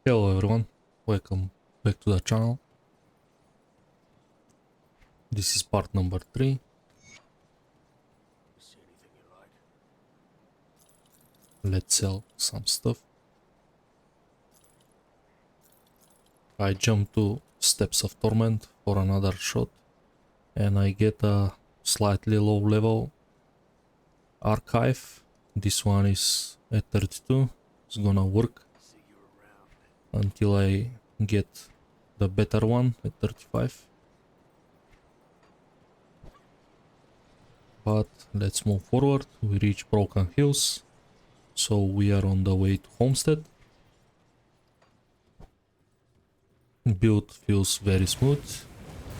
Hello everyone, welcome back to the channel. This is part number 3. Let's sell some stuff. I jump to Steps of Torment for another shot and I get a slightly low level archive. This one is at 32. It's gonna work until I get the better one at 35. But let's move forward. We reach Broken Hills, so we are on the way to Homestead. Build feels very smooth.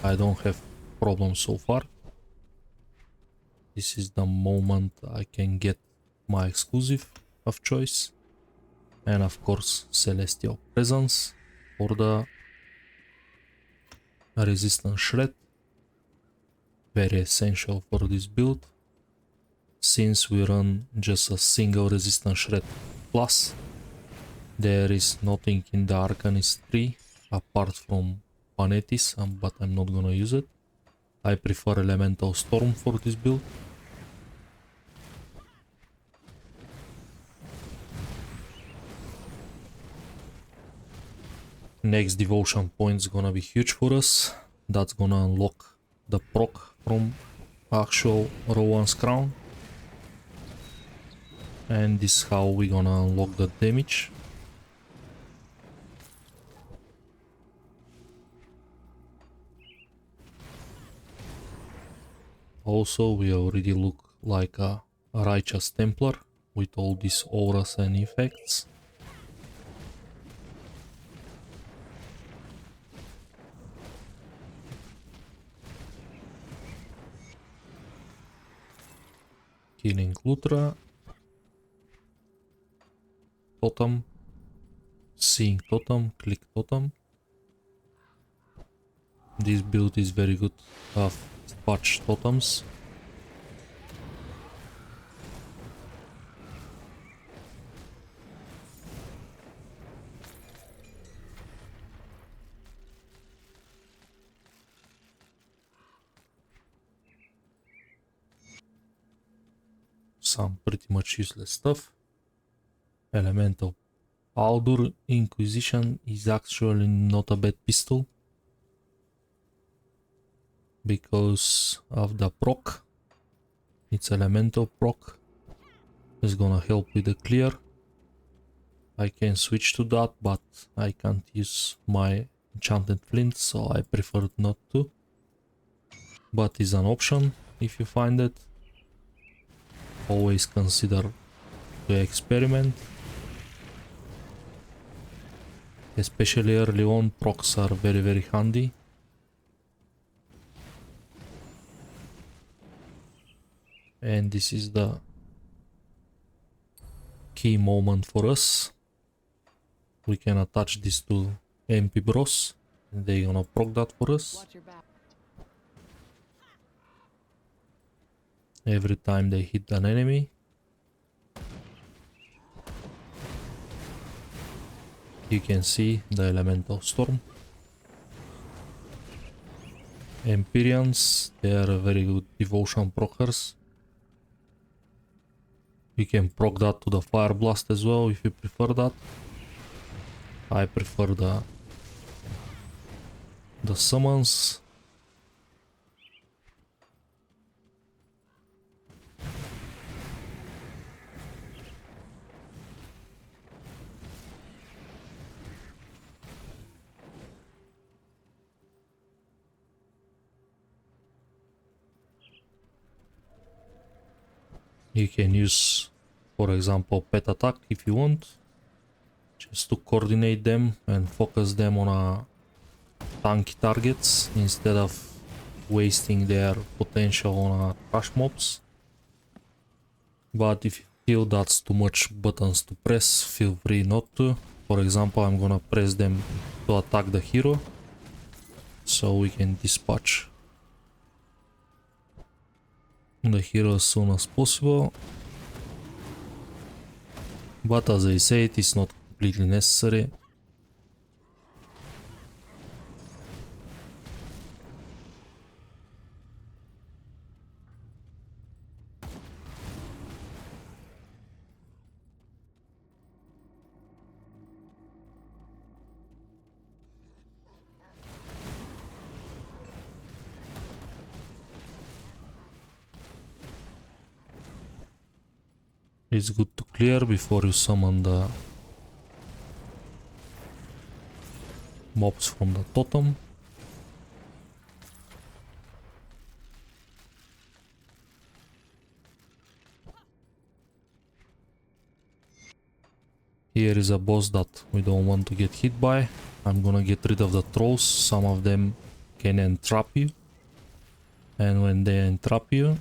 I don't have problems so far. This is the moment I can get my exclusive of choice. And of course Celestial Presence for the Resistance Shred. Very essential for this build, since we run just a single Resistance Shred plus. There is nothing in the Arcanist tree apart from Panetis, but I'm not gonna use it. I prefer Elemental Storm for this build. Next devotion point is gonna be huge for us. That's gonna unlock the proc from actual Rowan's Crown. And this is how we're gonna unlock the damage. Also, we already look like a righteous Templar with all these auras and effects. Killing Lutra. Totem. Seeing Totem, click Totem. This build is very good of patch totems. Some pretty much useless stuff. Elemental Aldur Inquisition is actually not a bad pistol because of the proc. It's elemental proc. It's gonna help with the clear. I can switch to that, but I can't use my enchanted flint, so I prefer not to. But it's an option if you find it. Always consider to experiment. Especially early on, procs are very handy. And this is the key moment for us. We can attach this to MP Bros and they're gonna proc that for us. Every time they hit an enemy. You can see the Elemental Storm. Empyreans, they are very good devotion procers. You can proc that to the Fire Blast as well if you prefer that. I prefer the summons. You can use, for example, pet attack if you want, just to coordinate them and focus them on a tanky targets instead of wasting their potential on trash mobs. But if you feel that's too much buttons to press, feel free not to. For example, I'm gonna press them to attack the hero, so we can dispatch the hero as soon as possible. But as I said, it's not completely necessary. It's good to clear before you summon the mobs from the totem. Here is a boss that we don't want to get hit by. I'm gonna get rid of the trolls. Some of them can entrap you. And when they entrap you,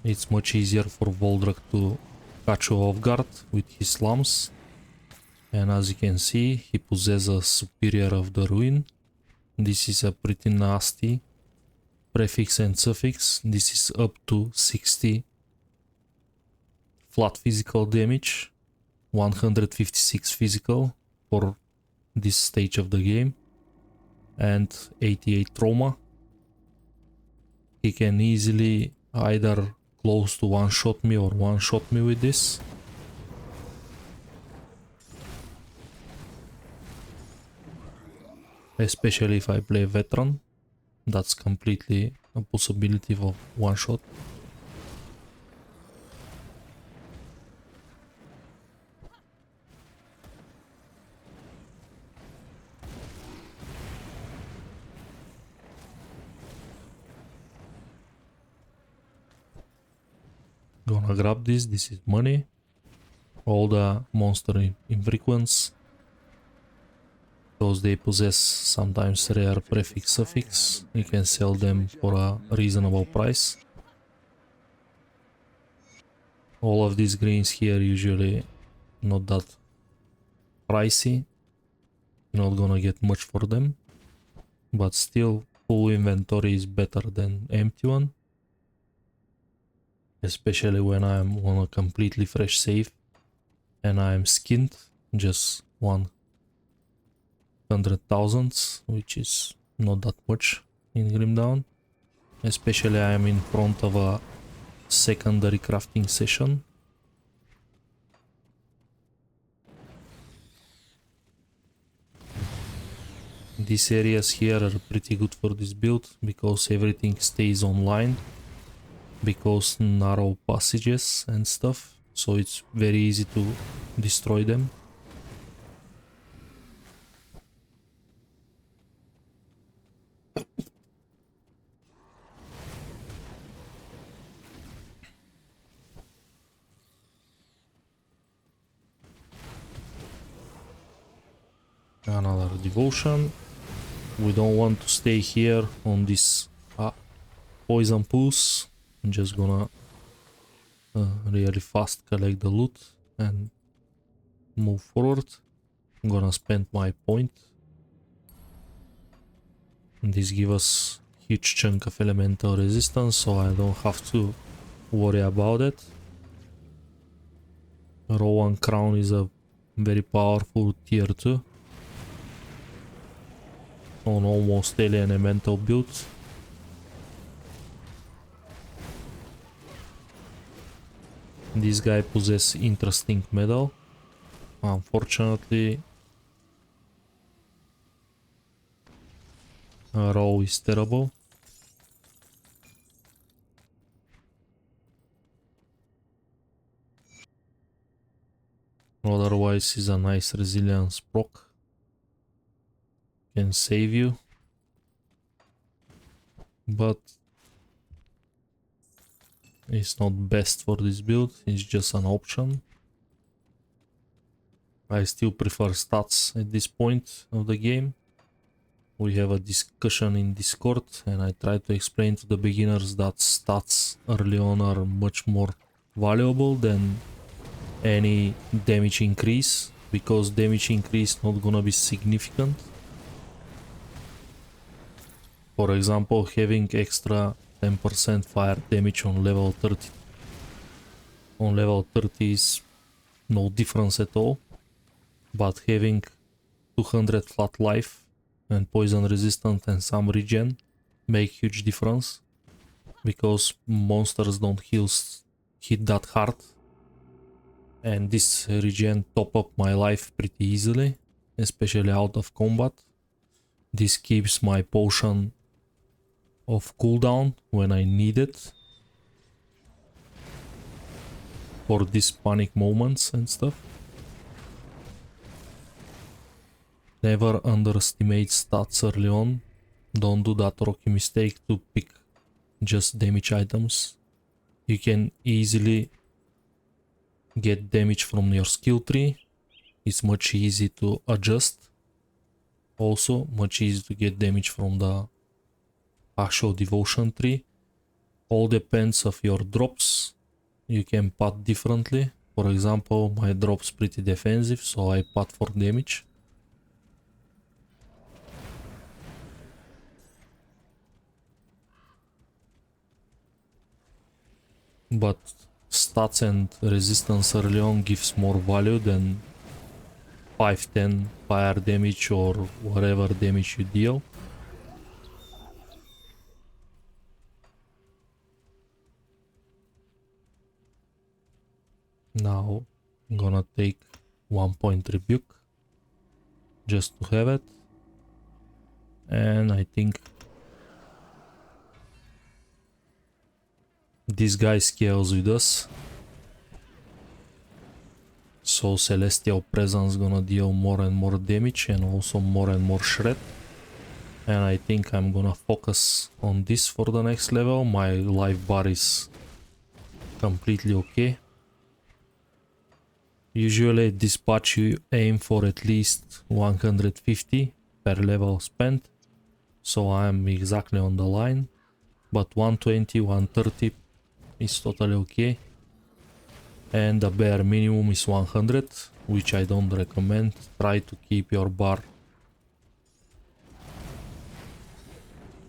it's much easier for Voldrak to catch you off guard with his lamps. And as you can see, he possesses a superior of the ruin. This is a pretty nasty prefix and suffix. This is up to 60 flat physical damage, 156 physical for this stage of the game, and 88 trauma. He can easily either close to one-shot me or one-shot me with this. Especially if I play veteran, that's completely a possibility of one-shot. Gonna grab this is money. All the monster infrequents, because they possess sometimes rare prefix suffix, you can sell them for a reasonable price. All of these greens here usually not that pricey, you're not gonna get much for them, but still full inventory is better than empty one. Especially when I'm on a completely fresh save and I'm skinned just 100,000, which is not that much in Grimdown. Especially I'm in front of a secondary crafting session. These areas here are pretty good for this build because everything stays online, because narrow passages and stuff, so it's very easy to destroy them. Another devotion. We don't want to stay here on this poison pools. I'm just gonna really fast collect the loot and move forward. I'm gonna spend my point. And this gives us huge chunk of elemental resistance, so I don't have to worry about it. Rowan Crown is a very powerful tier 2 on almost daily elemental builds. This guy possesses interesting medal. Unfortunately, row is terrible. Otherwise, is a nice resilience proc. Can save you, but it's not best for this build. It's just an option. I still prefer stats at this point of the game. We have a discussion in Discord and I try to explain to the beginners that stats early on are much more valuable than any damage increase, because damage increase not gonna be significant. For example, having extra 10% fire damage on level 30 is no difference at all, but having 200 flat life and poison resistant and some regen make huge difference, because monsters don't hit that hard, and this regen top up my life pretty easily, especially out of combat. This keeps my potion of cooldown when I need it. for these panic moments and stuff. Never underestimate stats early on. Don't do that rookie mistake to pick just damage items. You can easily get damage from your skill tree. It's much easy to adjust. Also, much easy to get damage from the actual devotion tree. All depends of your drops. You can path differently. For example, my drop's pretty defensive, so I path for damage. But stats and resistance early on gives more value than 5-10 fire damage or whatever damage you deal. Now I'm gonna take 1 point rebuke just to have it, and I think this guy scales with us, so Celestial Presence gonna deal more and more damage and also more and more shred. And I think I'm gonna focus on this for the next level. My life bar is completely okay. Usually at this patch you aim for at least 150 per level spent, so I'm exactly on the line, but 120, 130 is totally okay. And the bare minimum is 100, which I don't recommend. Try to keep your bar,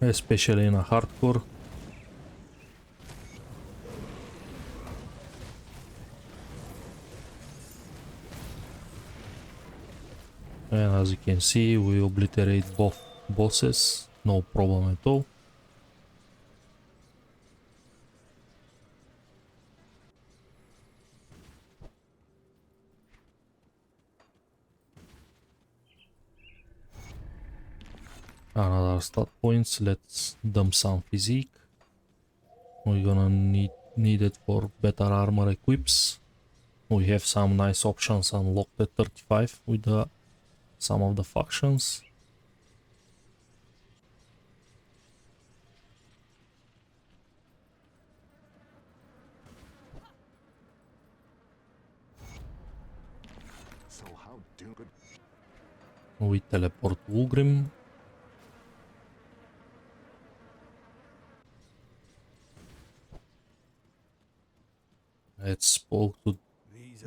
especially in a hardcore. And as you can see, we obliterate both bosses, no problem at all. Another stat points, let's dump some physique. We're gonna need it for better armor equips. We have some nice options unlocked at 35 with some of the factions. We teleport to Ugrim. Let's spoke to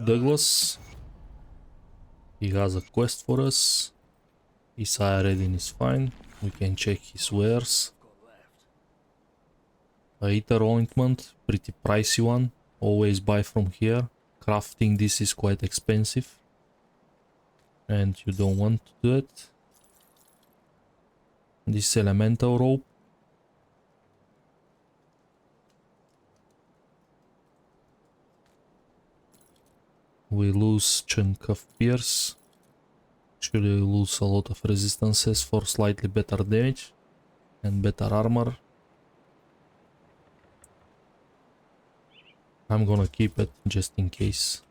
Douglas. He has a quest for us. His eye reading is fine. We can check his wares. A Ether ointment, pretty pricey one. Always buy from here. Crafting this is quite expensive, and you don't want to do it. This elemental rope. We lose chunk of pierce. Actually we lose a lot of resistances for slightly better damage and better armor. I'm gonna keep it just in case.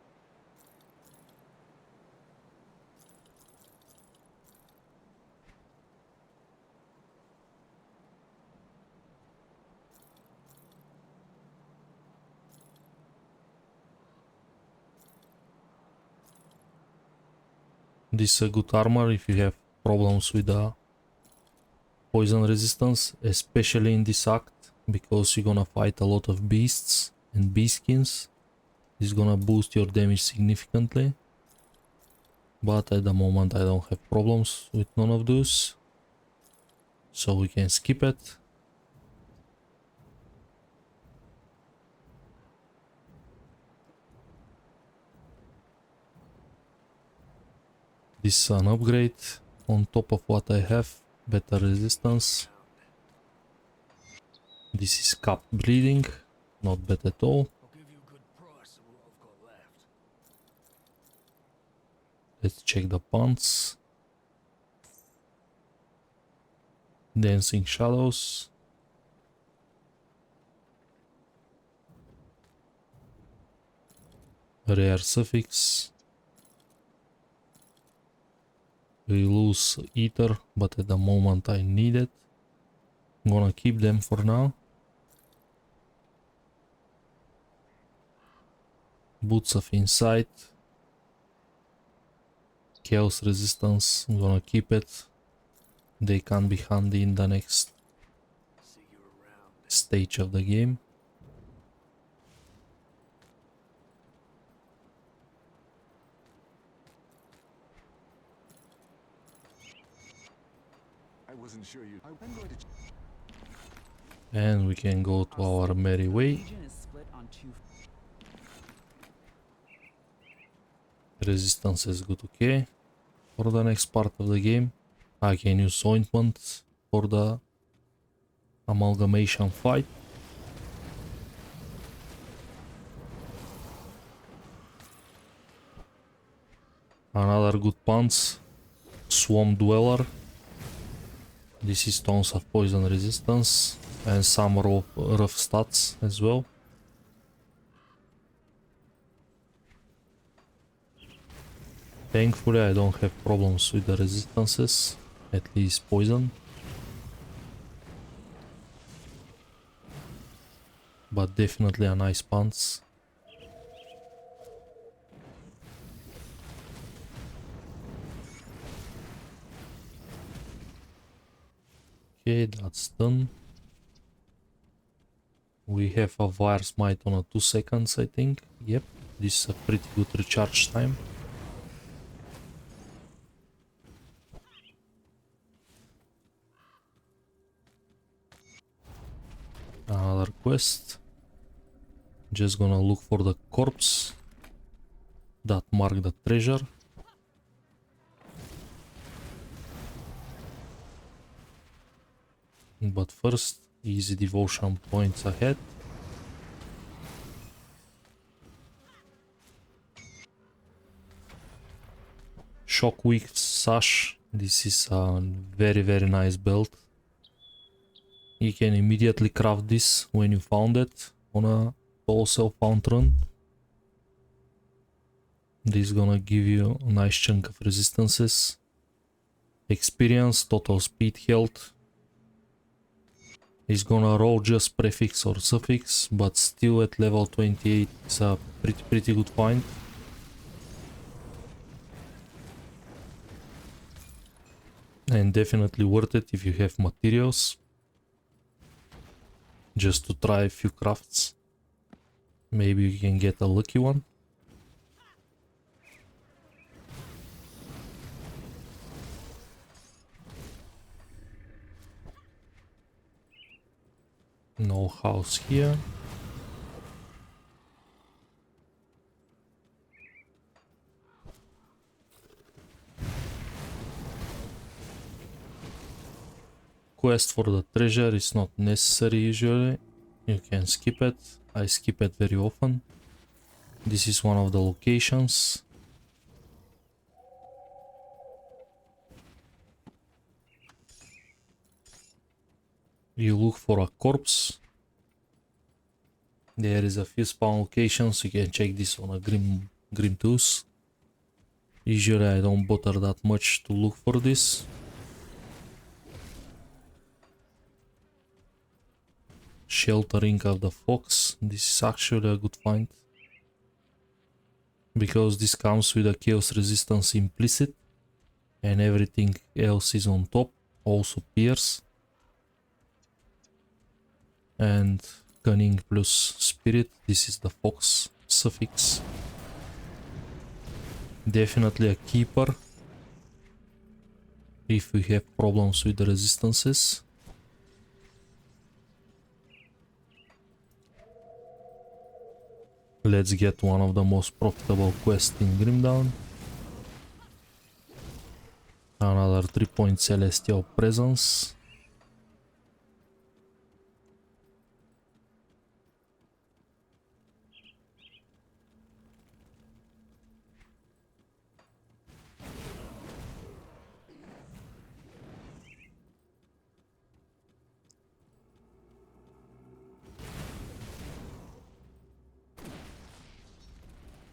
This is a good armor if you have problems with the poison resistance, especially in this act, because you're gonna fight a lot of beasts and bee skins. It's gonna boost your damage significantly, but at the moment I don't have problems with none of those, so we can skip it. This is an upgrade on top of what I have, better resistance. This is cap bleeding, not bad at all. Let's check the pants. Dancing shadows. Rare suffix. We lose ether, but at the moment I need it. I'm gonna keep them for now. Boots of Insight. Chaos resistance, I'm gonna keep it. They can be handy in the next stage of the game. I wasn't sure you. I'm going to. And we can go to our merry way. Resistance is good, okay. For the next part of the game, I can use ointment for the amalgamation fight. Another good punch, Swamp Dweller. This is tons of poison resistance and some rough stats as well. Thankfully I don't have problems with the resistances, at least poison. But definitely a nice punch. Okay, that's done. We have a Wire Smite on a 2 seconds, I think. Yep, this is a pretty good recharge time. Another quest. Just gonna look for the corpse that mark the treasure. But first, easy devotion points ahead. Shockweave Sash. This is a very nice belt. You can immediately craft this when you found it on a wholesale found run. This is gonna give you a nice chunk of resistances. Experience, total speed, health. It's gonna roll just prefix or suffix, but still at level 28 it's a pretty good find. And definitely worth it if you have materials. Just to try a few crafts. Maybe you can get a lucky one. No house here. Quest for the treasure is not necessary usually. You can skip it. I skip it very often. This is one of the locations. You look for a corpse. There is a few spawn locations. You can check this on a Grimtools. Usually I don't bother that much to look for this. Sheltering of the Fox. This is actually a good find. Because this comes with a chaos resistance implicit. And everything else is on top. Also pierce. And cunning plus spirit. This is the Fox suffix. Definitely a keeper. If we have problems with the resistances. Let's get one of the most profitable quests in Grimdown. Another 3-point Celestial Presence.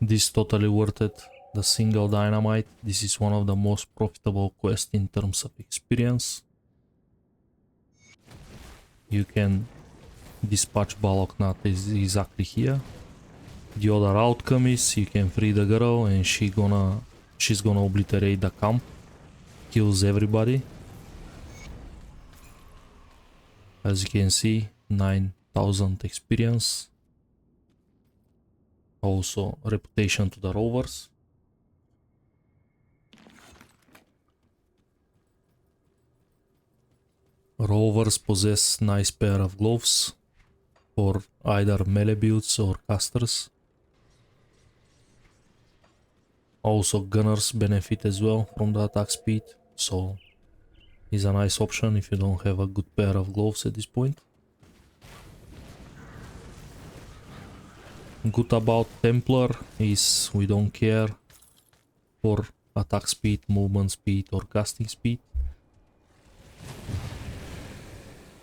This totally worth it. The single dynamite. This is one of the most profitable quests in terms of experience. You can dispatch Baloknat is exactly here. The other outcome is you can free the girl and she's gonna obliterate the camp. Kills everybody. As you can see, 9,000 experience. Also reputation to the rovers. Rovers possess nice pair of gloves for either melee builds or casters. Also gunners benefit as well from the attack speed, so is a nice option if you don't have a good pair of gloves at this point. Good about Templar is we don't care for attack speed, movement speed or casting speed,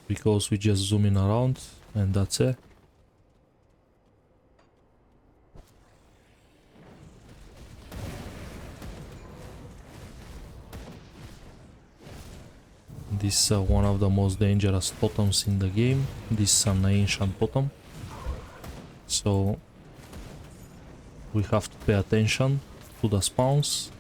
because we just zoom in around and that's it. This is one of the most dangerous totems in the game. This is an ancient totem, so we have to pay attention to the spawns.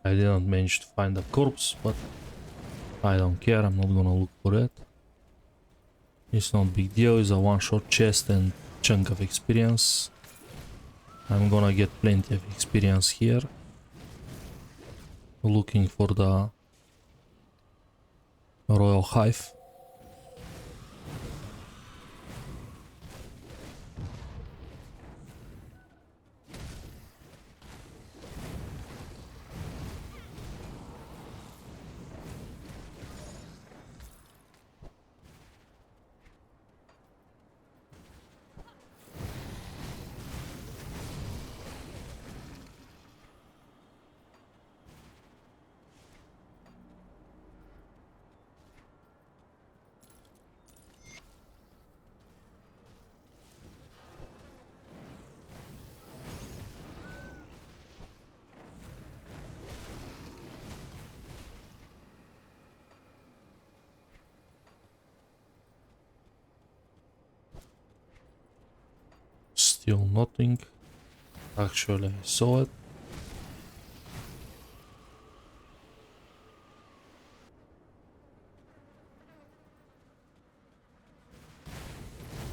I didn't manage to find the corpse, but I don't care, I'm not gonna look for it. It's not big deal, it's a one-shot chest and chunk of experience. I'm gonna get plenty of experience here. Looking for the Royal Hive. Still nothing. Actually, I saw it.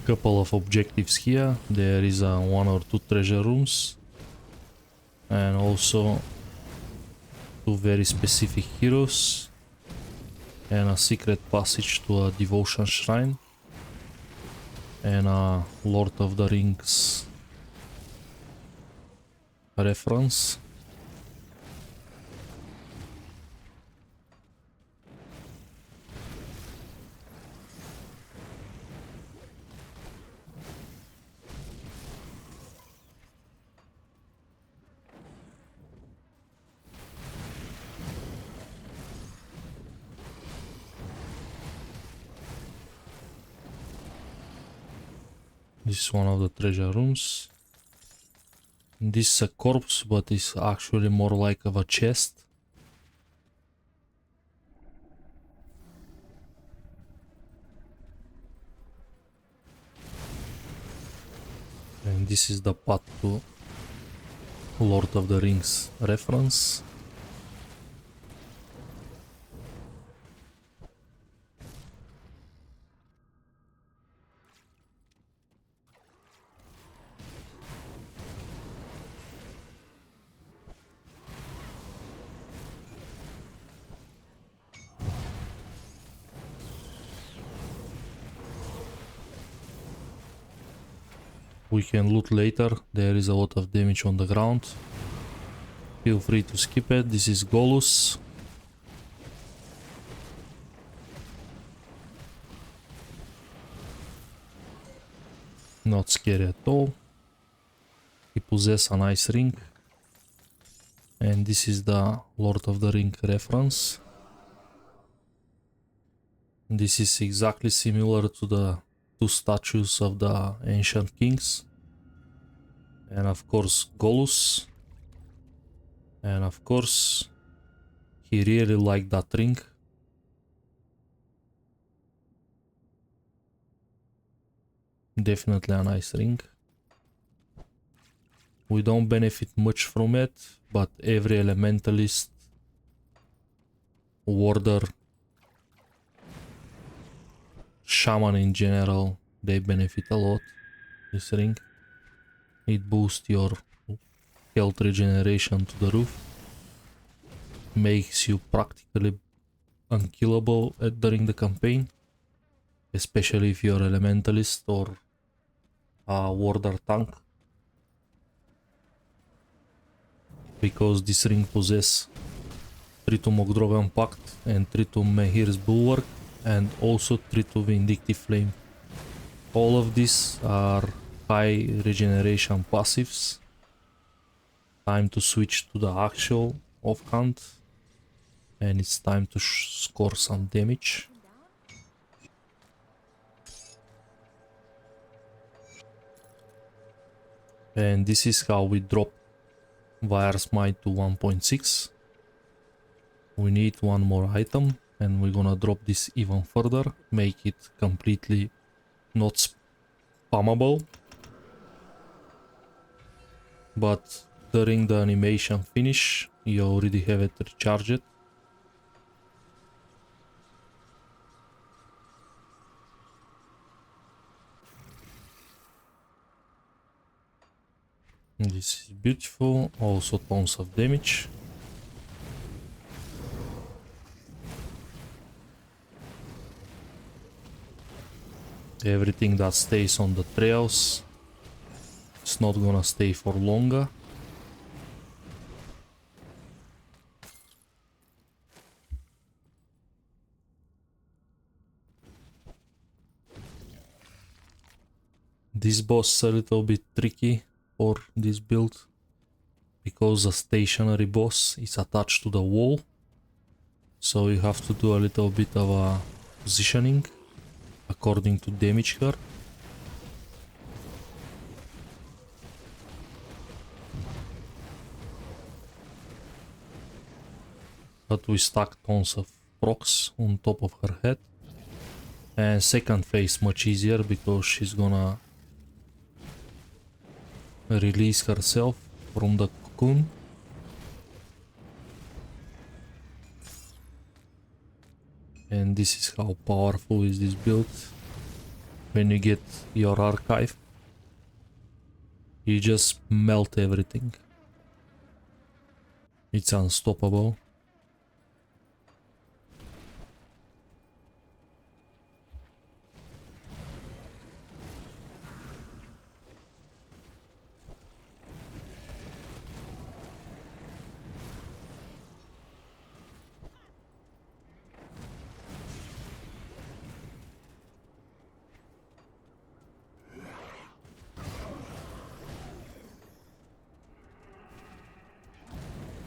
Couple of objectives here. There is one or two treasure rooms. And also two very specific heroes. And a secret passage to a devotion shrine. And a Lord of the Rings reference. This is one of the treasure rooms. This is a corpse, but it's actually more like of a chest. And this is the path to Lord of the Rings reference. we can loot later. There is a lot of damage on the ground. Feel free to skip it. This is Golus. Not scary at all. He possesses a nice ring. And this is the Lord of the Ring reference. This is exactly similar to the two statues of the ancient kings. And of course Golus. And of course he really liked that ring. Definitely a nice ring. We don't benefit much from it, but every elementalist, warder, shaman in general, they benefit a lot. This ring. It boosts your health regeneration to the roof. Makes you practically unkillable during the campaign. Especially if you're elementalist or a warder tank. Because this ring possesses 3 to Mogdrogan Pact and 3 to Mehir's Bulwark and also 3 to Vindictive Flame. All of these are high regeneration passives. Time to switch to the actual offhand and it's time to score some damage. And this is how we drop Wire Smite to 1.6. We need one more item and we're gonna drop this even further, make it completely not spammable. But during the animation finish, you already have it recharged. This is beautiful, also tons of damage. Everything that stays on the trails is not gonna stay for longer. This boss is a little bit tricky for this build because a stationary boss is attached to the wall, so you have to do a little bit of a positioning according to damage card. But we stack tons of procs on top of her head. And second phase much easier because she's gonna release herself from the cocoon. And this is how powerful is this build. When you get your archive, you just melt everything. It's unstoppable.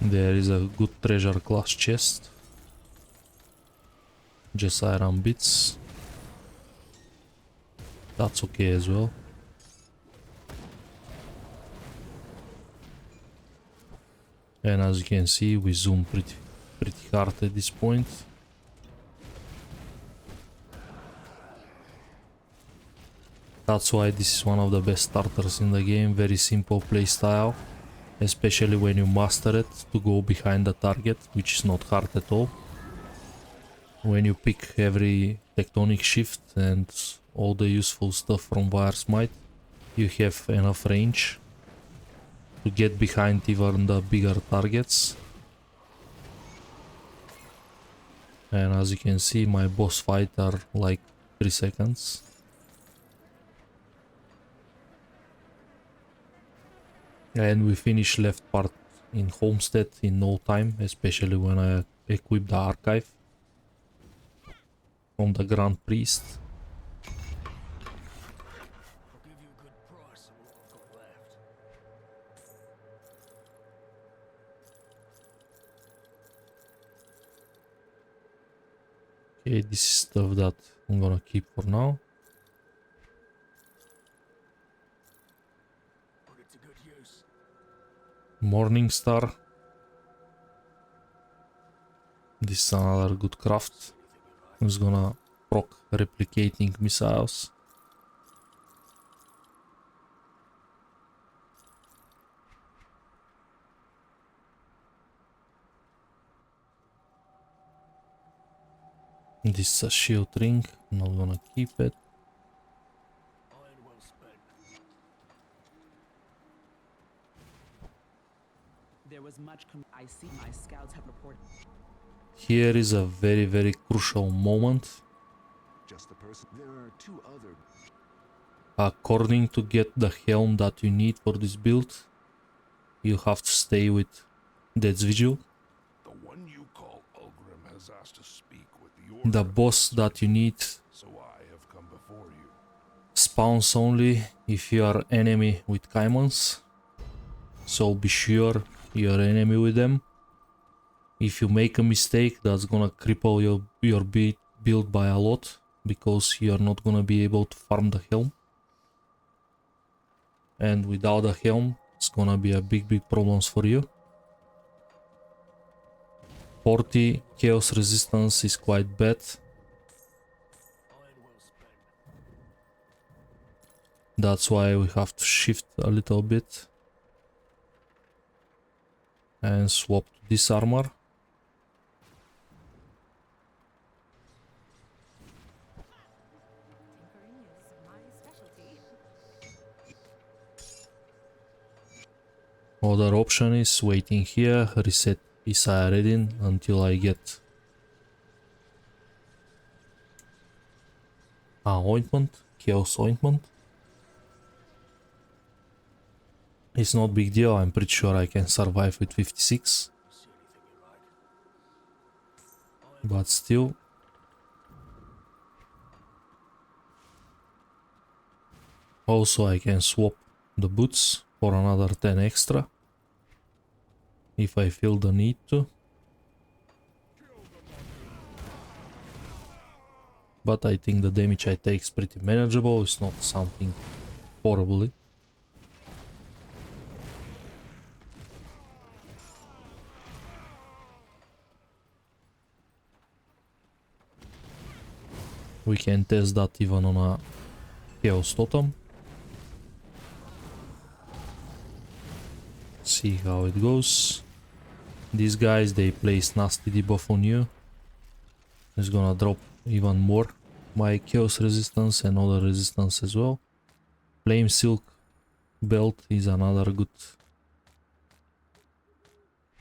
There is a good treasure class chest. Just iron bits. That's okay as well. And as you can see, we zoom pretty hard at this point. That's why this is one of the best starters in the game. Very simple playstyle. Especially when you master it, to go behind the target, which is not hard at all. When you pick every tectonic shift and all the useful stuff from Wire Smite, you have enough range to get behind even the bigger targets. And as you can see, my boss fight are like 3 seconds. And we finish left part in Homestead in no time, especially when I equip the archive from the Grand Priest. I'll give you a good price on what I've got left. Okay, this is stuff that I'm gonna keep for now. Put it to good use. Morning Star. This is another good craft. Anything you like. It's gonna proc replicating missiles. This is a shield ring. I'm not gonna keep it. Iron well spent. There was much I see my scouts have reported. Here is a very crucial moment. Just the person. There are two other. According to get the helm that you need for this build, you have to stay with Dead's Vigil. The one you call Ulgrim has asked to speak with the The Order, boss that you need so I have come before you. spawns only if you are enemy with Kymons. So be sure you're enemy with them. If you make a mistake, that's gonna cripple your build by a lot, because you're not gonna be able to farm the helm. And without the helm, it's gonna be a big problems for you. 40 chaos resistance is quite bad. Iron well spent. That's why we have to shift a little bit and swap to this armor. Tinkering is my specialty. Other option is waiting here, reset Isaiah reading until I get ointment, chaos ointment. It's not big deal, I'm pretty sure I can survive with 56, See anything you like. but still. Also I can swap the boots for another 10 extra if I feel the need to. But I think the damage I take is pretty manageable, it's not something horribly. We can test that even on a Chaos Totem. See how it goes. These guys, they place nasty debuff on you. It's gonna drop even more my chaos resistance and other resistance as well. Flame Silk belt is another good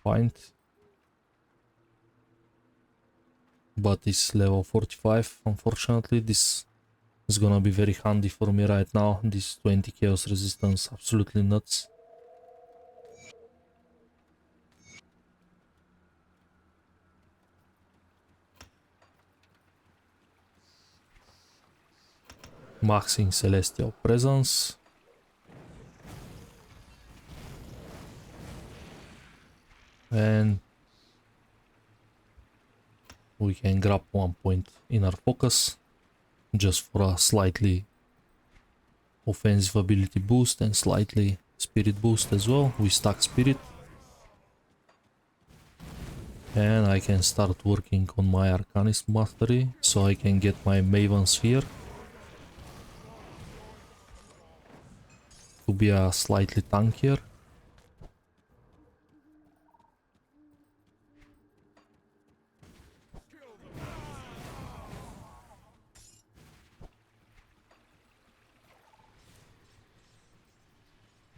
find. But it's level 45, unfortunately. This is gonna be very handy for me right now. This 20 chaos resistance, absolutely nuts. Maxing Celestial Presence. And we can grab 1 point inner focus just for a slightly offensive ability boost and slightly spirit boost as well. We stack spirit. And I can start working on my Arcanist Mastery so I can get my Maven Sphere to be a slightly tankier.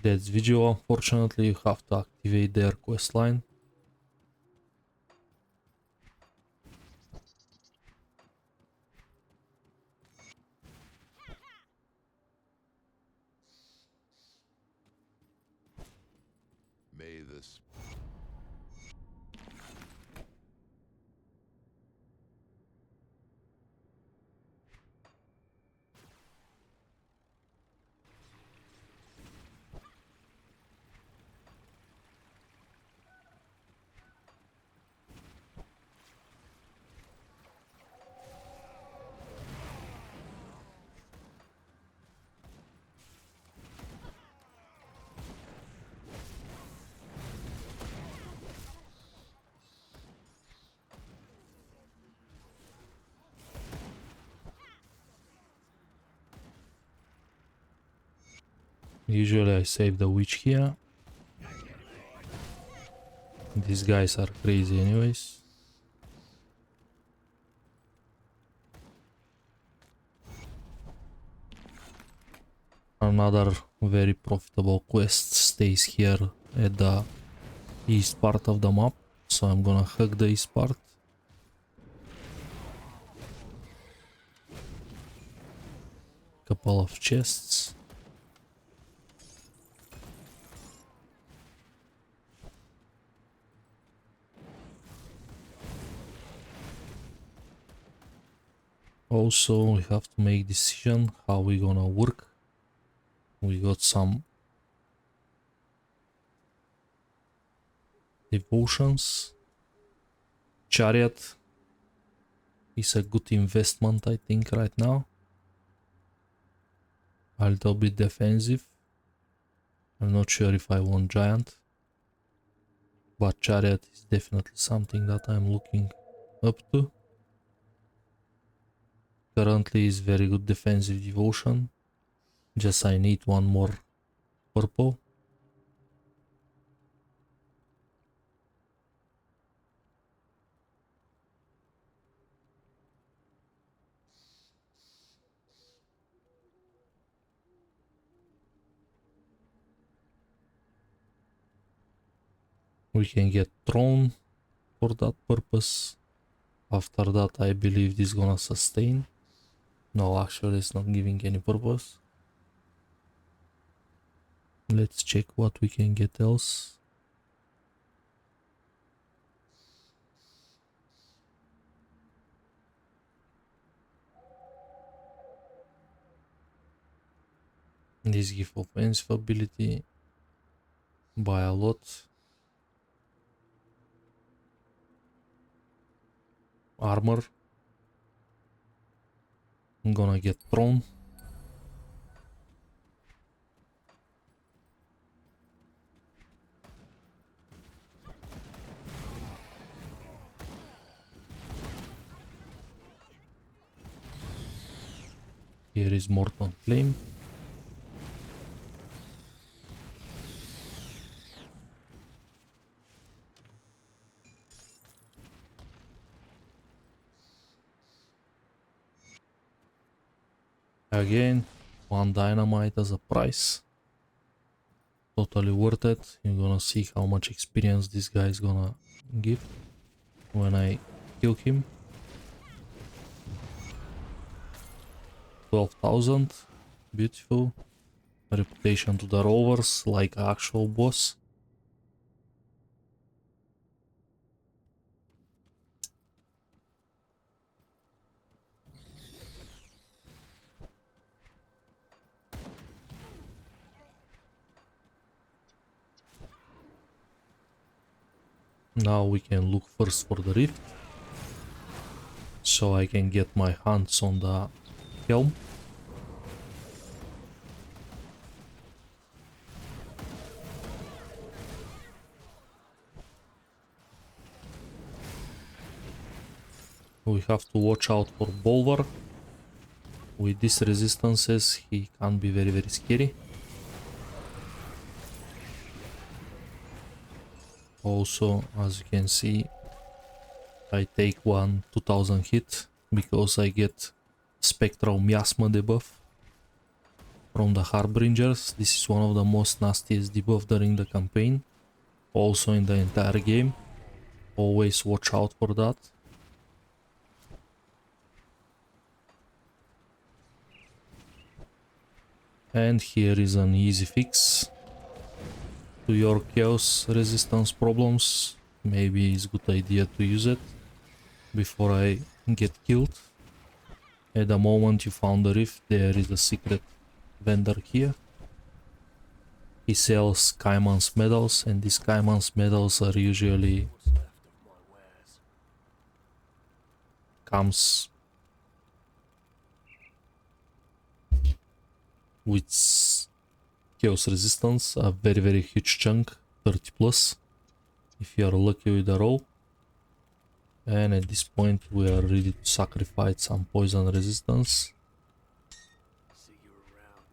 That's Vigil, unfortunately, you have to activate their questline. Usually I save the witch here. These guys are crazy anyways. Another very profitable quest stays here at the east part of the map, so I'm gonna hug the east part. Couple of chests. Also, we have to make decision how we gonna work. We got some devotions. Chariot is a good investment, I think, right now. A little bit defensive. I'm not sure if I want giant, but chariot is definitely something that I'm looking up to. Currently is very good defensive devotion. Just I need one more purple. We can get throne for that purpose. After that I believe this is gonna sustain. No, actually it's not giving any purpose. Let's check what we can get else. This give offensive ability by a lot. Armor. I'm gonna get throne. Here is Morton Flame. Again, one dynamite as a price. Totally worth it. You're gonna see how much experience this guy is gonna give when I kill him. 12,000. Beautiful. Reputation to the rovers like actual boss. Now we can look first for the rift, so I can get my hands on the helm. We have to watch out for Bolvar. With these resistances he can be very scary. Also, as you can see, I take one 2000 hit because I get Spectral Miasma debuff from the Harbingers. This is one of the most nastiest debuff during the campaign, also in the entire game. Always watch out for that. And here is an easy fix to your chaos resistance problems. Maybe it's a good idea to use it before I get killed. At the moment you found the rift, there is a secret vendor here. He sells Kymon's medals, and these Kymon's medals are usually What's left of my wares? comes with chaos resistance, a very huge chunk, 30 plus, if you are lucky with the roll. And at this point we are ready to sacrifice some poison resistance. See you around.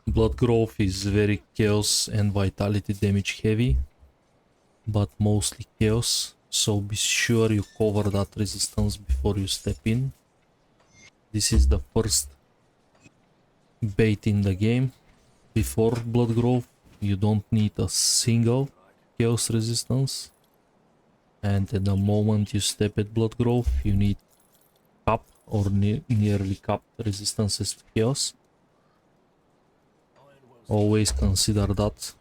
Blood growth is very chaos and vitality damage heavy, but mostly chaos, so be sure you cover that resistance before you step in. This is the first bait in the game. Before blood growth, you don't need a single chaos resistance, and at the moment you step at blood growth, you need cap or nearly capped resistances to chaos. Always consider that.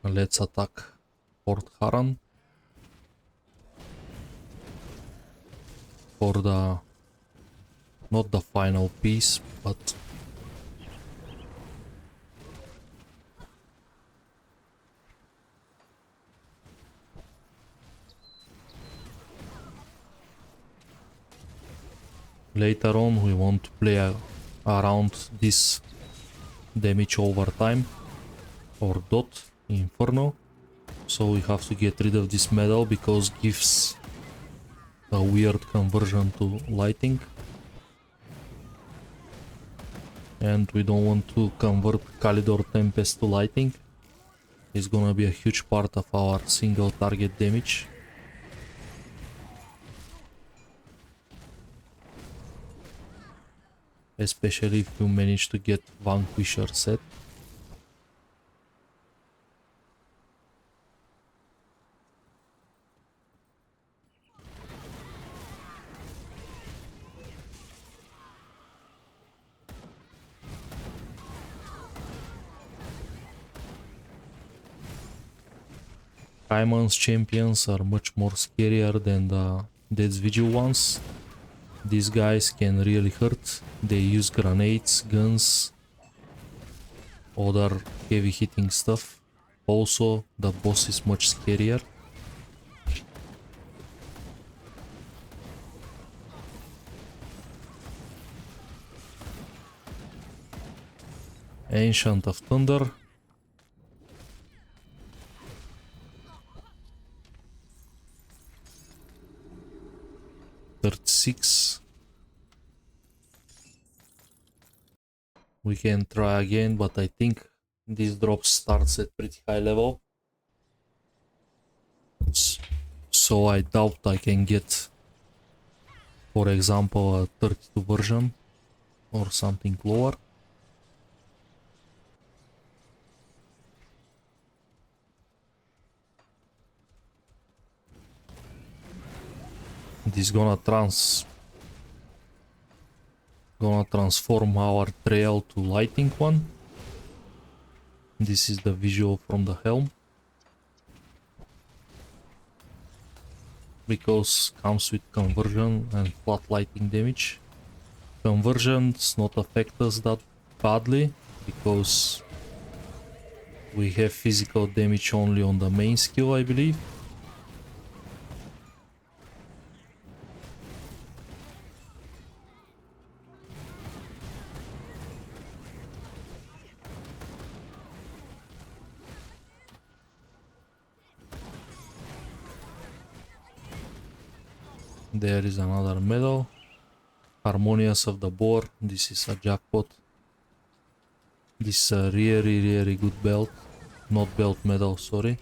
Let's attack Fort Haran for the not the final piece, but later on we want to play around this damage over time or dot inferno, so we have to get rid of this medal because gives a weird conversion to lighting, and we don't want to convert Calidor Tempest to lighting. It's gonna be a huge part of our single target damage. Especially if you manage to get Vanquisher set. Kymon's champions are much more scarier than the Dead's Vigil ones. These guys can really hurt. They use grenades, guns, other heavy hitting stuff. Also, the boss is much scarier. Ancient of Thunder. $36. We can try again, but I think this drop starts at pretty high level. So I doubt I can get, for example, a 32 version or something lower. This gonna transform our trail to lighting one. This is the visual from the helm, because comes with conversion and flat lighting damage. Conversions not affect us that badly because we have physical damage only on the main skill, I believe. There is another medal. Harmonious of the Boar. This is a jackpot. This is a really good belt. Not belt medal, sorry.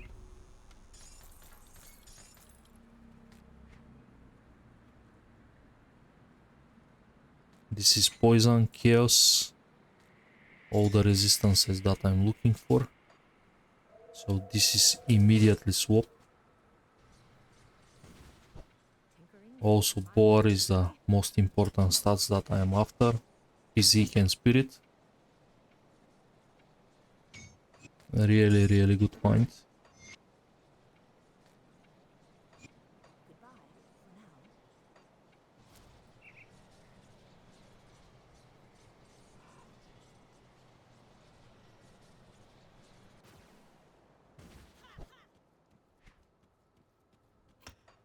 This is Poison, Chaos. All the resistances that I'm looking for. So this is immediately swap. Also, Boar is the most important stats that I am after. Physique and Spirit. Really good point.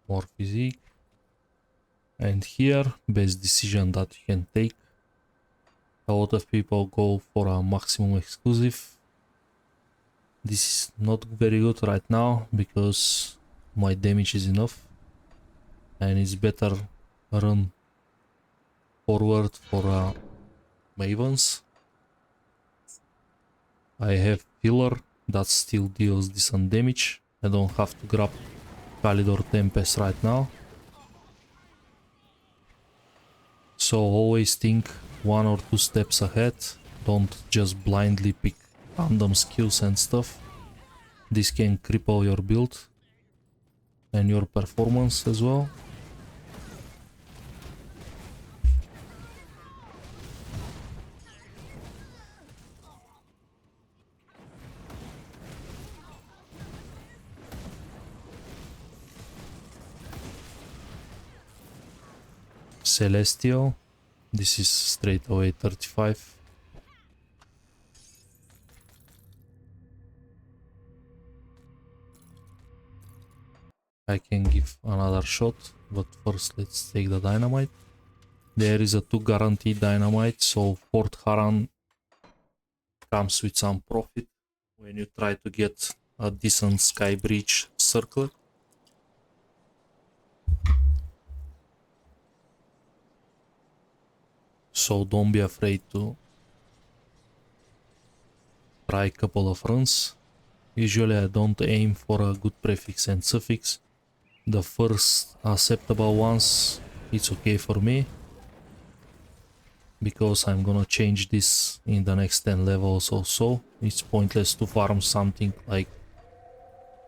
More physique. And here, best decision that you can take. A lot of people go for a maximum exclusive. This is not very good right now because my damage is enough and it's better run forward for Mavens. I have Pillar that still deals decent damage. I don't have to grab Calidor Tempest right now. So always think 1 or 2 steps ahead. Don't just blindly pick random skills and stuff. This can cripple your build and your performance as well. Celestial. This is straight away 35. I can give another shot, but first let's take the dynamite. There is a 2 guaranteed dynamite, so Fort Haran comes with some profit when you try to get a decent sky breach circlet. So don't be afraid to try a couple of runs. Usually I don't aim for a good prefix and suffix. The first acceptable ones, it's okay for me, because I'm gonna change this in the next 10 levels or so. It's pointless to farm something like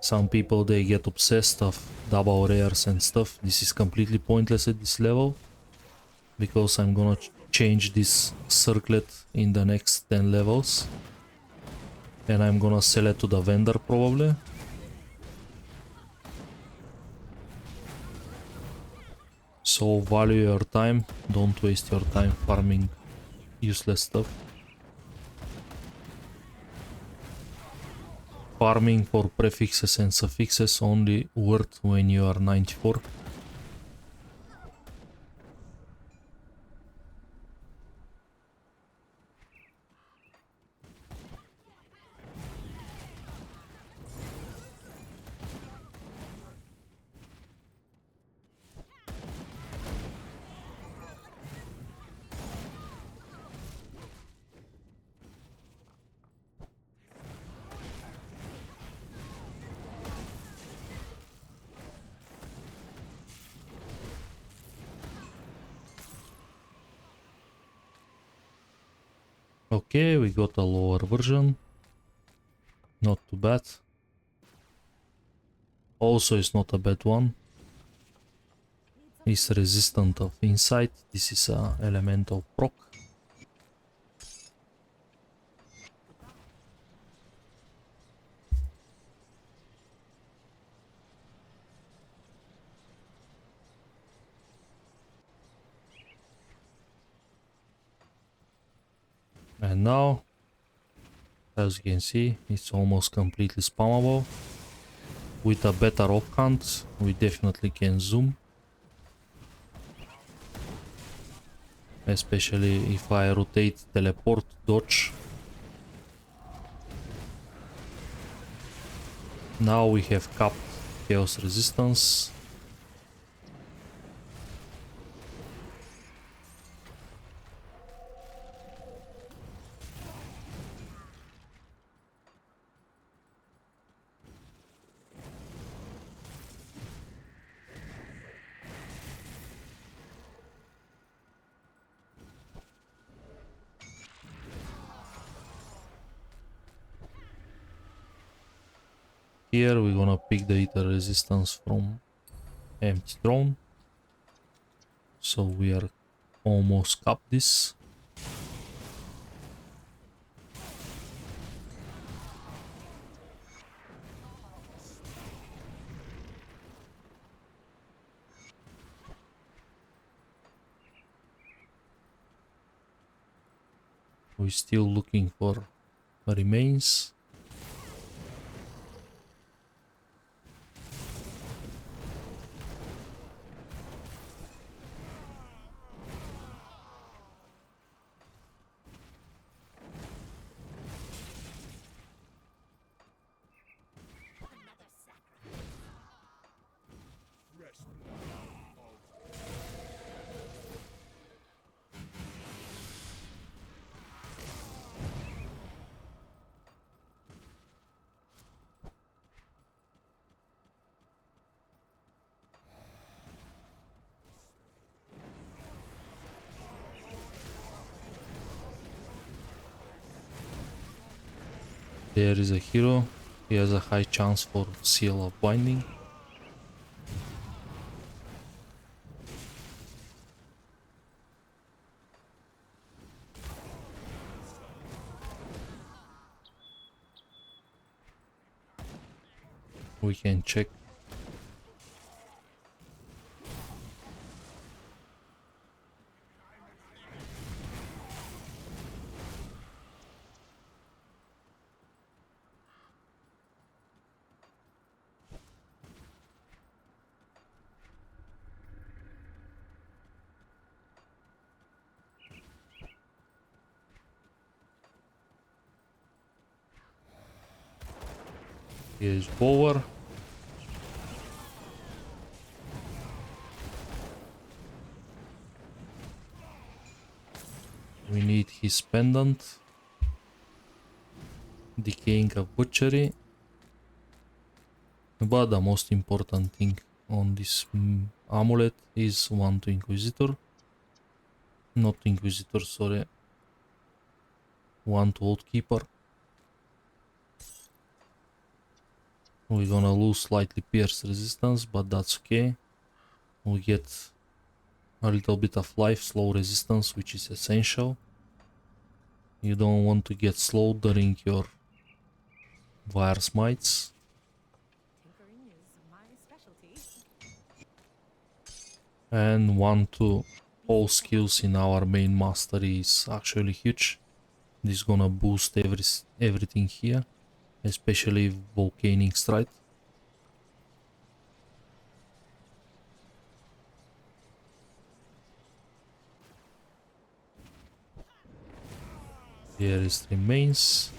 some people, they get obsessed of double rares and stuff. This is completely pointless at this level, because I'm gonna change this circlet in the next 10 levels and I'm gonna sell it to the vendor probably. So value your time, don't waste your time farming useless stuff. Farming for prefixes and suffixes only worth when you are 94. Okay, we got a lower version. Not too bad. Also, it's not a bad one. It's resistant of insight. This is a elemental proc. And now, as you can see, it's almost completely spammable. With a better offhand, we definitely can zoom. Especially if I rotate, teleport, dodge. Now we have capped chaos resistance. Here we're gonna pick the ether resistance from empty throne. So we are almost capped this. We're still looking for remains. There is a hero. He has a high chance for seal of binding. We can check. Here is Bower. We need his pendant. Decaying of butchery. But the most important thing on this amulet is 1 to Inquisitor. Not Inquisitor, sorry. 1 to Oath Keeper. We're gonna lose slightly pierce resistance, but that's okay. We get a little bit of life, slow resistance, which is essential. You don't want to get slowed during your wire smites. Tinkering is my specialty. And 1 to all skills in our main mastery is actually huge. This is gonna boost everything here, especially Volcanic Strike. Here is remains.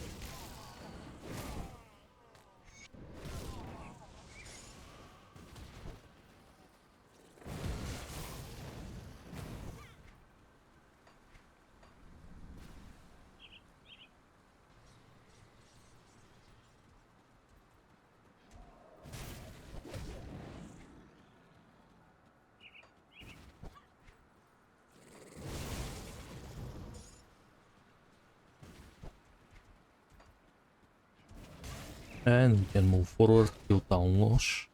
And we can move forward, kill Town Losh.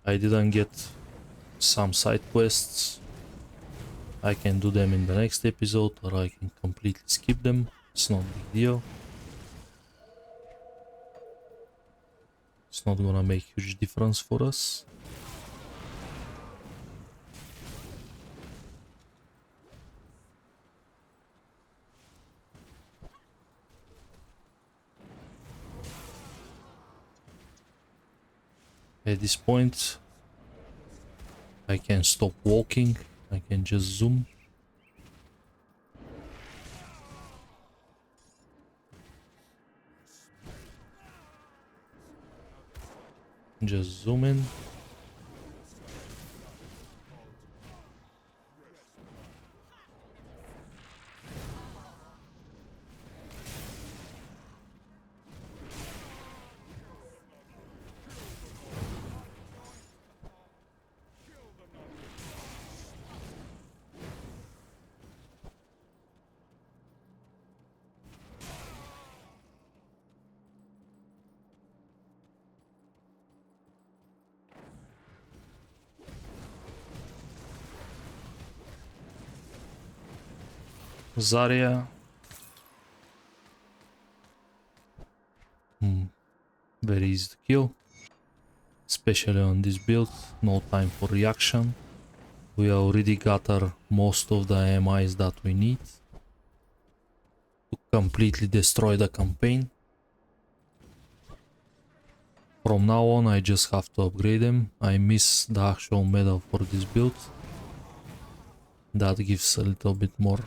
I didn't get some side quests. I can do them in the next episode, or I can completely skip them. It's not a big deal. It's not gonna make huge difference for us. At this point, I can stop walking, I can just zoom. Just zoom in. Zarya. Very easy to kill. Especially on this build, no time for reaction. We already gathered most of the MIs that we need to completely destroy the campaign. From now on I just have to upgrade them. I miss the actual medal for this build. That gives a little bit more.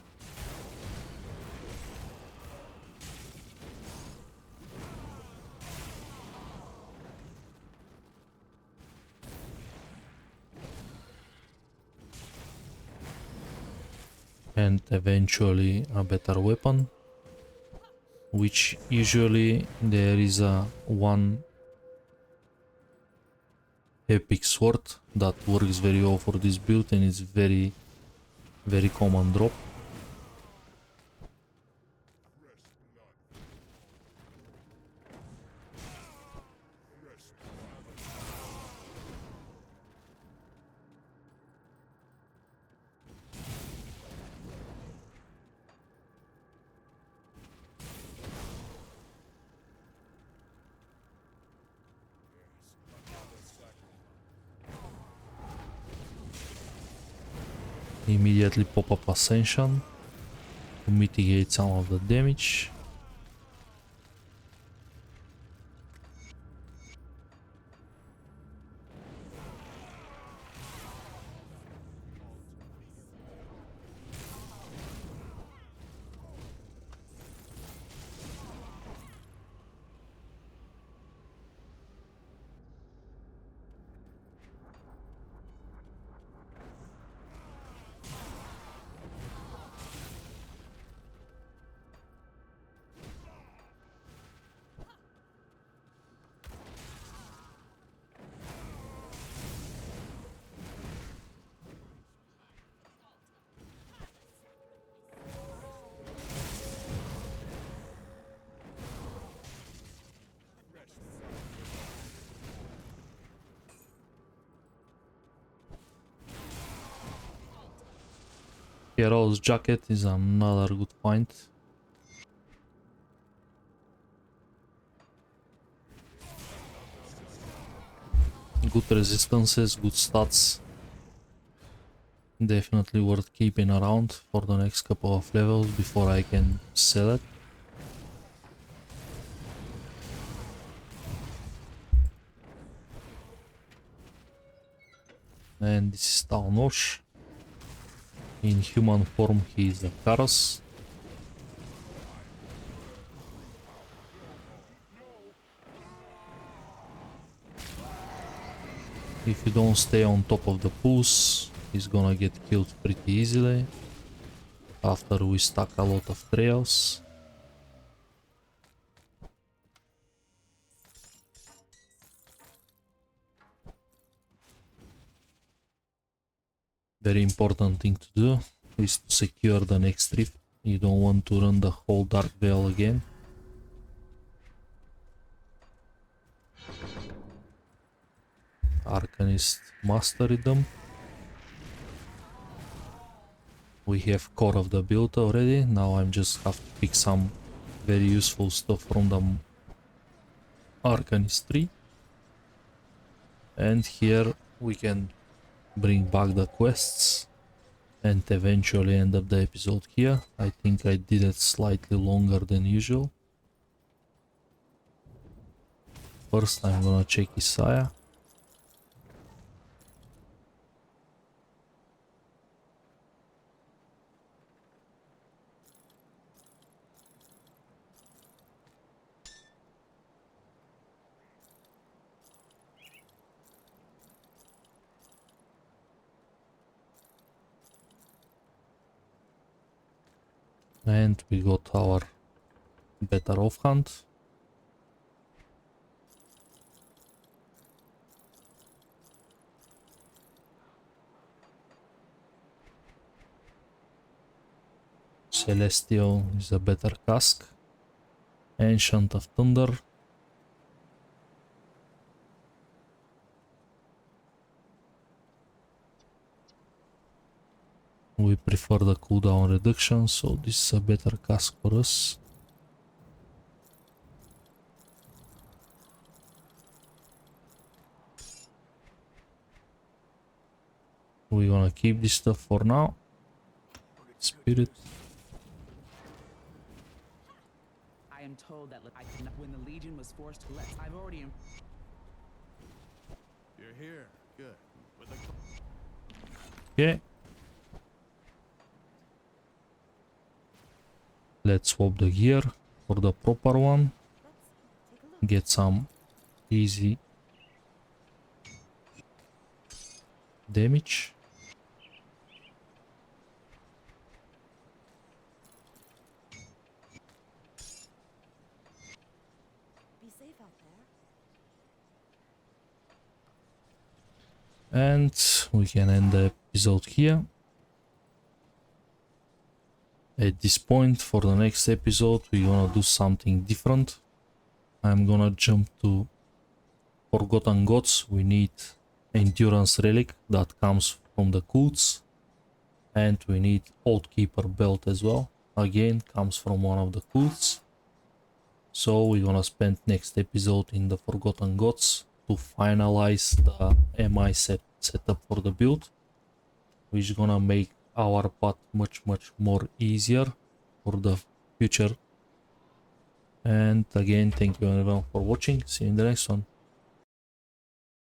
and eventually a better weapon, which usually there is a one epic sword that works very well for this build and it's very common drop. Immediately pop up Ascension to mitigate some of the damage. Hero's jacket is another good find. Good resistances, good stats. Definitely worth keeping around for the next couple of levels before I can sell it. And this is Talnosh. In human form he is a Karos. If you don't stay on top of the pools, he's gonna get killed pretty easily after we stack a lot of trails. Very important thing to do is to secure the next rift. You don't want to run the whole Dark Veil again. Arcanist mastered them. We have core of the build already. Now I'm just have to pick some very useful stuff from the Arcanist tree. And here we can bring back the quests and eventually end up the episode here. I think I did it slightly longer than usual. First I'm gonna check Isaiah. And we got our better offhand. Celestial is a better cask. Ancient of Thunder. We prefer the cooldown reduction, so this is a better cask for us. We're gonna keep this stuff for now. Spirit. I am told that when the Legion was forced to let, I've already. You're here. Good. With the Okay. Let's swap the gear for the proper one. Get some easy damage. And we can end the episode here. At this point, for the next episode, we're gonna do something different. I'm gonna jump to Forgotten Gods. We need Endurance Relic that comes from the cults. And we need Old Keeper Belt as well. Again, comes from one of the cults. So we're gonna spend next episode in the Forgotten Gods to finalize the MI setup for the build, which is gonna make our path much more easier for the future. And again, thank you everyone for watching. See you in the next one.